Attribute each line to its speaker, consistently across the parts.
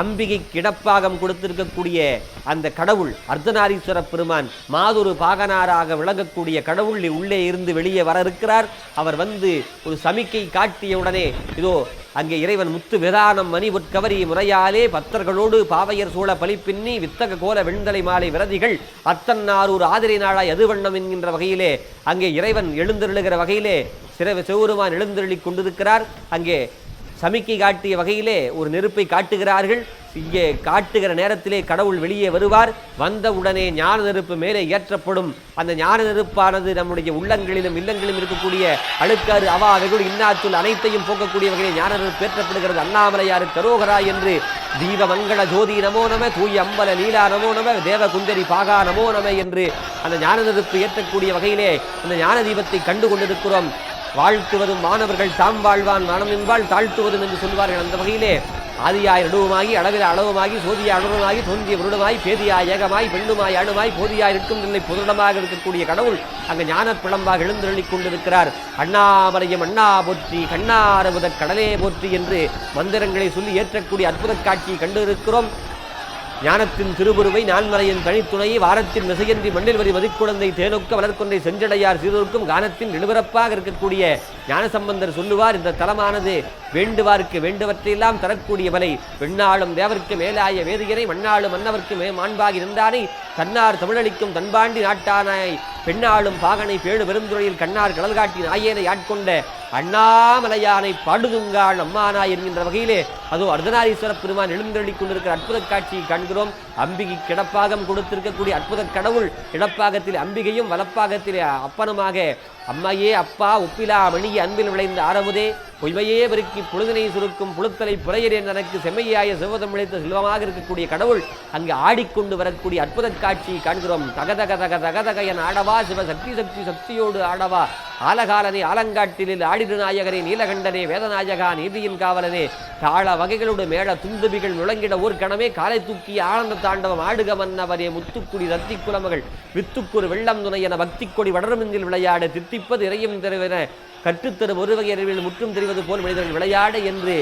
Speaker 1: அம்பிகை கிடப்பாகம் கொடுத்திருக்கக்கூடிய அந்த கடவுள் அர்த்தநாரீஸ்வர பெருமான் மாதொரு பாகனாராக விளங்கக்கூடிய கடவுள் உள்ளே இருந்து வெளியே வர இருக்கிறார். அவர் வந்து ஒரு சமிக்கை காட்டியவுடனே இதோ அங்கே இறைவன் முத்து விதானம் மணி உட்கவரி முறையாலே பக்தர்களோடு பாவையர் சூழ பலிப்பின்னி வித்தக கோல வெண்தலை மாலை விரதிகள் அத்தன்னாரூர் ஆதிரை நாளாய் அதுவண்ணம் என்கின்ற வகையிலே அங்கே இறைவன் எழுந்தருளுகிற வகையிலே சிவபெருமான் எழுந்தருளி கொண்டிருக்கிறார். அங்கே சமிக்கை காட்டிய வகையிலே ஒரு நெருப்பை காட்டுகிறார்கள். இங்கே காட்டுகிற நேரத்திலே கடவுள் வெளியே வருவார். வந்த உடனே ஞான நெருப்பு மேலே ஏற்றப்படும். அந்த ஞான நெருப்பானது நம்முடைய உள்ளங்களிலும் இல்லங்களிலும் இருக்கக்கூடிய அழுக்காறு அவா வெகுள் இன்னாச்சுள் அனைத்தையும் போக்கக்கூடிய வகையில் ஞான நெருப்பு ஏற்றப்படுகிறது. அண்ணாமலையாரு கரோகரா என்று தீப மங்கள ஜோதி நமோ நம, தூய அம்பல நீலா நமோ நம, தேவ குஞ்சரி பாகா நமோ நம என்று அந்த ஞான நெருப்பு ஏற்றக்கூடிய வகையிலே அந்த ஞான தீபத்தை கண்டு கொண்டிருக்கிறோம். வாழ்த்துவதும் மாணவர்கள் தாம் வாழ்வான் மனம் என்பால் தாழ்த்துவதும் என்று சொல்வார்கள். அந்த வகையிலே ஆதியாய் நடுவுமாகி அளவில் அளவுமாகி சோதியாய் அணுமாகி தோன்றிய வருடமாய் பேதியாய் ஏகமாய் பெண்ணுமாய் அணுமாய் போதியாய் இருக்கும் நிலை பொதுடமாக இருக்கக்கூடிய கடவுள் அங்கு ஞான பிளம்பாக எழுந்தருளிக் கொண்டிருக்கிறார். அண்ணாமலையும் அண்ணா போற்றி கண்ணார முதற் கடலே போற்றி என்று மந்திரங்களை சொல்லி ஏற்றக்கூடிய அற்புத காட்சியை கண்டிருக்கிறோம். ஞானத்தின் திருவுருவை நான்மறையின் தனித்துணையை வாரத்தின் மிசையன்றி மண்ணில் வரி மதிக்குழந்தை தேனொக்க வளர்க்கொன்றை செஞ்சடையார் சீரொருக்கும் கானத்தின் எழுவரப்பாக இருக்கக்கூடிய ஞானசம்பந்தர் சொல்லுவார். இந்த தலமானது வேண்டுவார்க்கு வேண்டுவற்றையெல்லாம் தரக்கூடிய வலை பெண்ணாளும் தேவர்க்கு மேலாய வேதியனை மண்ணாளும் மன்னவர்க்கு மாண்பாகி இருந்தானை தன்னார் தமிழளிக்கும் தன்பாண்டி நாட்டானாய் பெண்ணாளும் பாகனை பேணு பெருந்துறையில் கண்ணார் கடல் காட்டி நாயேனை ஆட்கொண்ட அண்ணாமலையானை பாடுதுங்காள் அம்மானாய் என்கின்ற வகையிலே அதோ அர்த்தநாரீஸ்வர பெருமான் எழுந்தருளிக் கொண்டிருக்கிற அற்புத காட்சியை காண்கிறோம். அம்பிகை கிடப்பாகம் கொடுத்திருக்கக்கூடிய அற்புத கடவுள் இடப்பாகத்தில் அம்பிகையும் வலப்பாகத்தில் அப்பனுமாக அம்மையே அப்பா ஒப்பிலா மணிய அன்பில் விளைந்த ஆரமுதே பொய்மையே பெருக்கி பொழுதினை சுருக்கும் புழுத்தலை புறையர் எனக்கு செம்மையாய சிவதம் விளைத்த செல்வமாக இருக்கக்கூடிய கடவுள் அங்கு ஆடிக்கொண்டு வரக்கூடிய அற்புத காட்சியை காண்கிறோம். தகதக தக தகதக என் ஆடவா சிவ சக்தி சக்தி சக்தியோடு ஆடவா ஆலகாலனே ஆலங்காட்டிலில் ஆடிடு நாயகரே நீலகண்டனே வேதநாயகா நீதியின் காவலனே தாள வகைகளோடு மேள துந்துபிகள் முழங்கிட ஊர்கணமே காலை தூக்கிய ஆனந்த தாண்டவம் ஆடுக மன்னவரே முத்துக்குடி ரத்தி குலமகள் வித்துக்குறு வெள்ளம் துணை என பக்தி கொடி வடருமிந்தில் விளையாட தித்திப்பது இறையும் தெரிவென கற்றுத்தரும் ஒரு வகை அறிவில் முற்றும் தெரிவது போல் மனிதர்கள் விளையாட என்று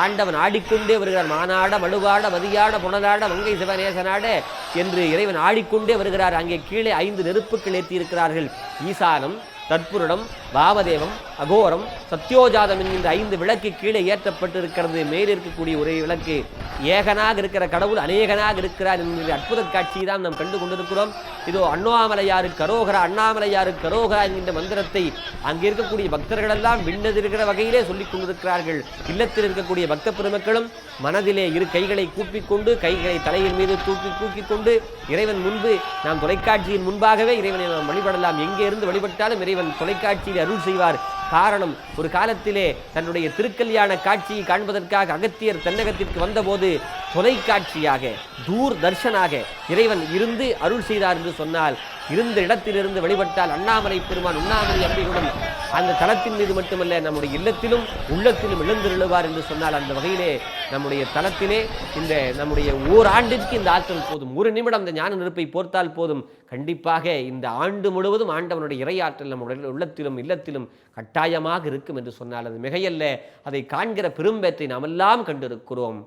Speaker 1: ஆண்டவன் ஆடிக்கொண்டே வருகிறார். மானாட மடுவாட மதியாட புனலாட மங்கை சிவநேசனாட என்று இறைவன் ஆடிக்கொண்டே வருகிறார். அங்கே கீழே 5 நெருப்புகள் ஏற்றி இருக்கிறார்கள். ஈசானம், தற்புருடம், வாமதேவம், அகோரம், சத்யோஜாதம் என்கின்ற 5 விளக்கு கீழே ஏற்றப்பட்டிருக்கிறது. மேலே இருக்கக்கூடிய ஒரே விளக்கு ஏகனாக இருக்கிற கடவுள் அநேகனாக இருக்கிறார் என்கிற அற்புத காட்சியை தான் நாம் கண்டு கொண்டிருக்கிறோம். இதோ அண்ணாமலையாரு கரோகரா அண்ணாமலையாரு கரோகரா என்கின்ற மந்திரத்தை அங்கே இருக்கக்கூடிய பக்தர்களெல்லாம் விண்ணதிருக்கிற வகையிலே சொல்லிக் கொண்டிருக்கிறார்கள். இல்லத்தில் இருக்கக்கூடிய பக்த பெருமக்களும் மனதிலே 2 கைகளை கூப்பிக்கொண்டு கைகளை தலையின் மீது தூக்கிக் கொண்டு இறைவன் முன்பு நாம் தொலைக்காட்சியின் முன்பாகவே இறைவனை நாம் வழிபடலாம். எங்கே இருந்து வழிபட்டாலும் இறைவன் தொலைக்காட்சியில் அருள் செய்வார். காரணம், ஒரு காலத்திலே தன்னுடைய திருக்கல்யாண காட்சியை காண்பதற்காக அகத்தியர் தென்னகத்திற்கு வந்தபோது தொலைக்காட்சியாக தூர் தர்ஷனாக இறைவன் இருந்து அருள் செய்தார் என்று சொன்னால் இருந்த இடத்திலிருந்து வழிபட்டால் அண்ணாமலை பெருமான் உண்ணாமலை அம்பிகளுடன் அந்த தலத்தின் மீது மட்டுமல்ல நம்முடைய இல்லத்திலும் உள்ளத்திலும் எழுந்தருளுவார் என்று சொன்னால் அந்த வகையிலே நம்முடைய தலத்திலே இந்த நம்முடைய ஓராண்டிற்கு இந்த ஆற்றல் போதும். 1 நிமிடம் அந்த ஞான நெருப்பை போர்த்தால் போதும். கண்டிப்பாக இந்த ஆண்டு முழுவதும் ஆண்டவனுடைய இறையாற்றல் நம்முடைய உள்ளத்திலும் இல்லத்திலும் கட்டாயமாக இருக்கும் என்று சொன்னால் அது மிகையல்ல. அதை காண்கிற பெரும்பேற்றை நாமெல்லாம் கண்டிருக்கிறோம்.